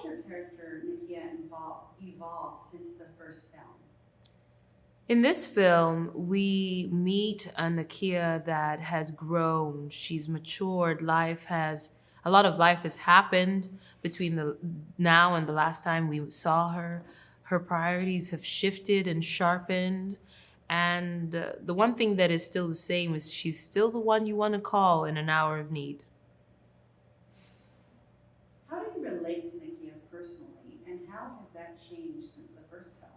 has your character, Nakia, evolved since the first film? In this film, we meet a Nakia that has grown. She's matured. A lot of life has happened between the now and the last time we saw her. Her priorities have shifted and sharpened. And the one thing that is still the same is she's still the one you want to call in an hour of need. How do you relate to Nakia personally, and how has that changed since the first film?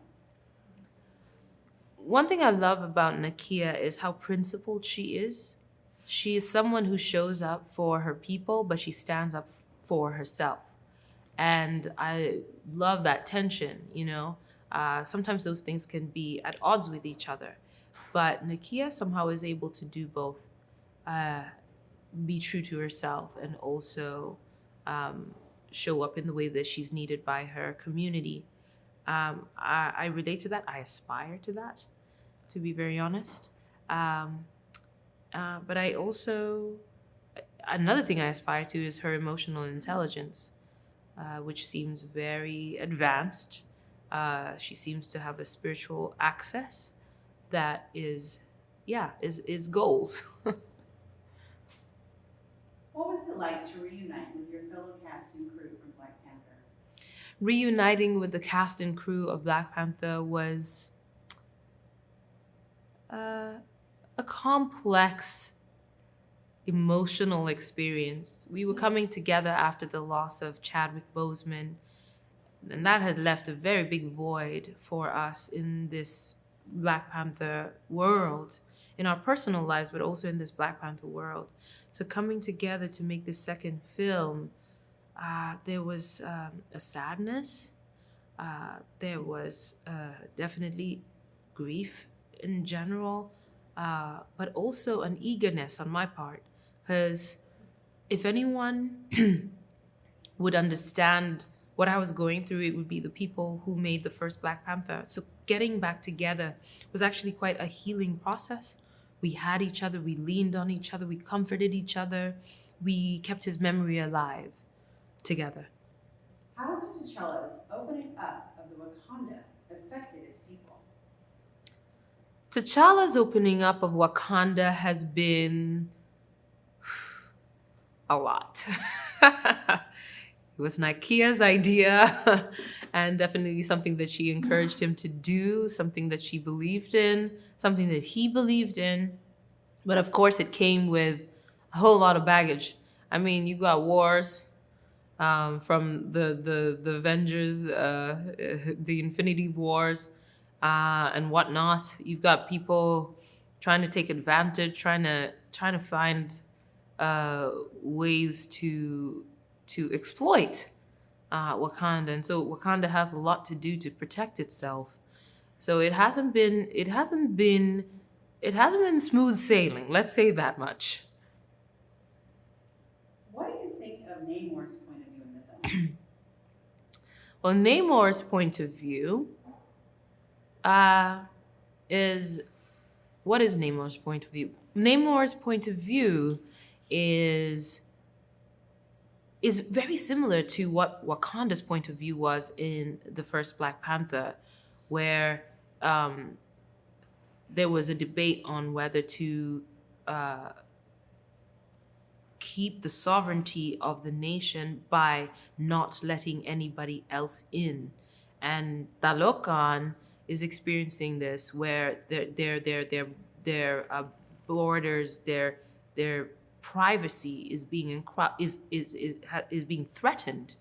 One thing I love about Nakia is how principled she is. She is someone who shows up for her people, but she stands up for herself. And I love that tension, you know. Sometimes those things can be at odds with each other. But Nakia somehow is able to do both, uh, be true to herself and also um, show up in the way that she's needed by her community. I relate to that. I aspire to that, to be very honest. Um, but I also, another thing I aspire to is her emotional intelligence, which seems very advanced. She seems to have a spiritual access that is, yeah, is goals. What was it like to reunite with your fellow cast and crew from Black Panther? Reuniting with the cast and crew of Black Panther was uh, a complex emotional experience. We were coming together after the loss of Chadwick Boseman, and that had left a very big void for us in this Black Panther world, in our personal lives, but also in this Black Panther world. So coming together to make this second film, there was a sadness. There was definitely grief in general, but also an eagerness on my part. Because if anyone would understand what I was going through, it would be the people who made the first Black Panther. So getting back together was actually quite a healing process. We had each other, we leaned on each other, we comforted each other, we kept his memory alive together. How has T'Challa's opening up of the Wakanda affected its people? T'Challa's opening up of Wakanda has been a lot. It was Nakia's idea and definitely something that she encouraged him to do, something that she believed in, something that he believed in. But of course, it came with a whole lot of baggage. I mean, you got wars from the Avengers, the Infinity Wars, and whatnot. You've got people trying to take advantage, trying to find ways to exploit Wakanda, and so Wakanda has a lot to do to protect itself. So it hasn't been smooth sailing. Let's say that much. What do you think of Namor's point of view in the film? Well, Namor's point of view uh, is what is Namor's point of view? Namor's point of view is is very similar to what Wakanda's point of view was in the first Black Panther, where um, there was a debate on whether to uh, keep the sovereignty of the nation by not letting anybody else in. And Talokan is experiencing this where their borders, their privacy is being is being threatened,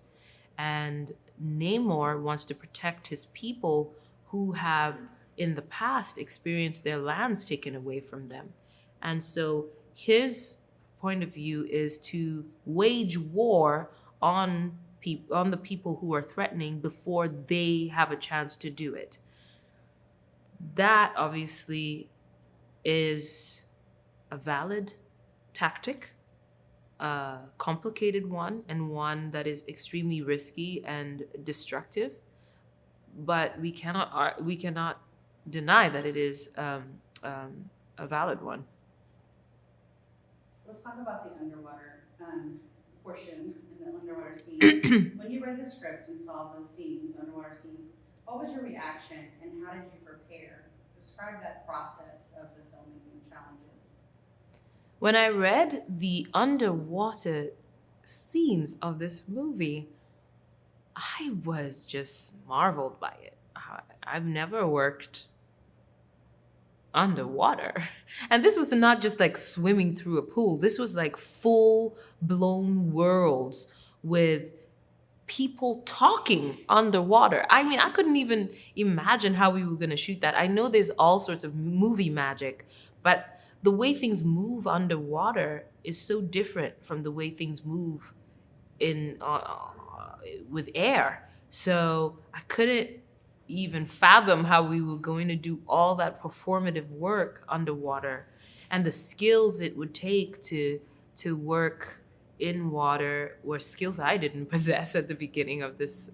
and Namor wants to protect his people who have in the past experienced their lands taken away from them. And so his point of view is to wage war on on the people who are threatening before they have a chance to do it. That obviously is a valid tactic, a complicated one, and one that is extremely risky and destructive. But we cannot deny that it is a valid one. Let's talk about the underwater portion in the underwater scenes. When you read the script and saw the scenes, underwater scenes, what was your reaction and how did you prepare? Describe that process of the filming challenges. When I read the underwater scenes of this movie, I was just marveled by it. I've never worked underwater. And this was not just like swimming through a pool. This was like full blown worlds with people talking underwater. I mean, I couldn't even imagine how we were going to shoot that. I know there's all sorts of movie magic, but the way things move underwater is so different from the way things move in with air. So I couldn't even fathom how we were going to do all that performative work underwater and the skills it would take to work in water were skills I didn't possess at the beginning of this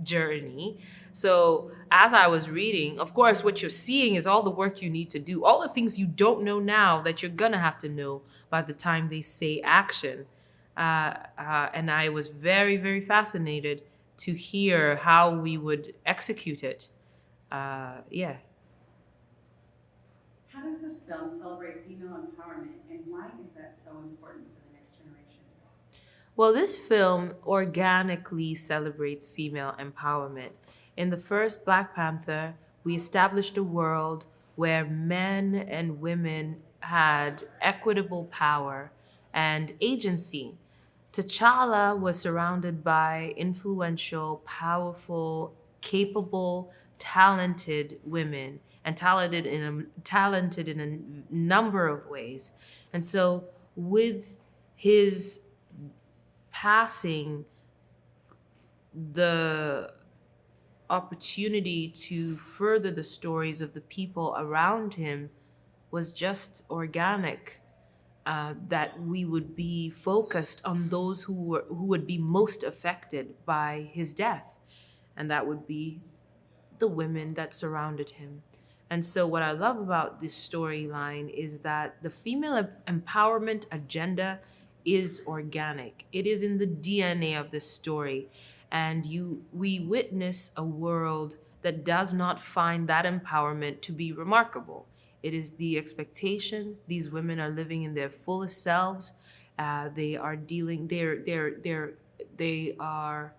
journey. So as I was reading, of course, what you're seeing is all the work you need to do, all the things you don't know now that you're gonna have to know by the time they say action. And I was very, very fascinated to hear how we would execute it. Yeah. How does the film celebrate female empowerment and why is that so important for the next generation? Well, this film organically celebrates female empowerment. In the first Black Panther, we established a world where men and women had equitable power and agency. T'Challa was surrounded by influential, powerful, capable, talented women, and talented in a number of ways. And so, with his passing, the opportunity to further the stories of the people around him was just organic. That we would be focused on those who would be most affected by his death, and that would be the women that surrounded him. And so, what I love about this storyline is that the female empowerment agenda is organic. It is in the DNA of this story, and we witness a world that does not find that empowerment to be remarkable. It is the expectation. These women are living in their fullest selves. They are dealing. They are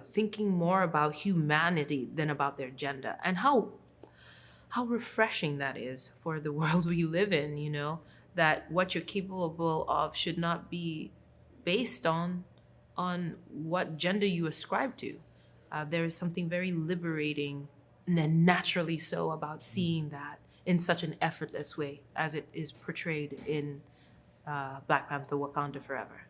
thinking more about humanity than about their gender, and how refreshing that is for the world we live in. You know that what you're capable of should not be based on what gender you ascribe to. There is something very liberating and naturally so about seeing that in such an effortless way as it is portrayed in Black Panther: Wakanda Forever.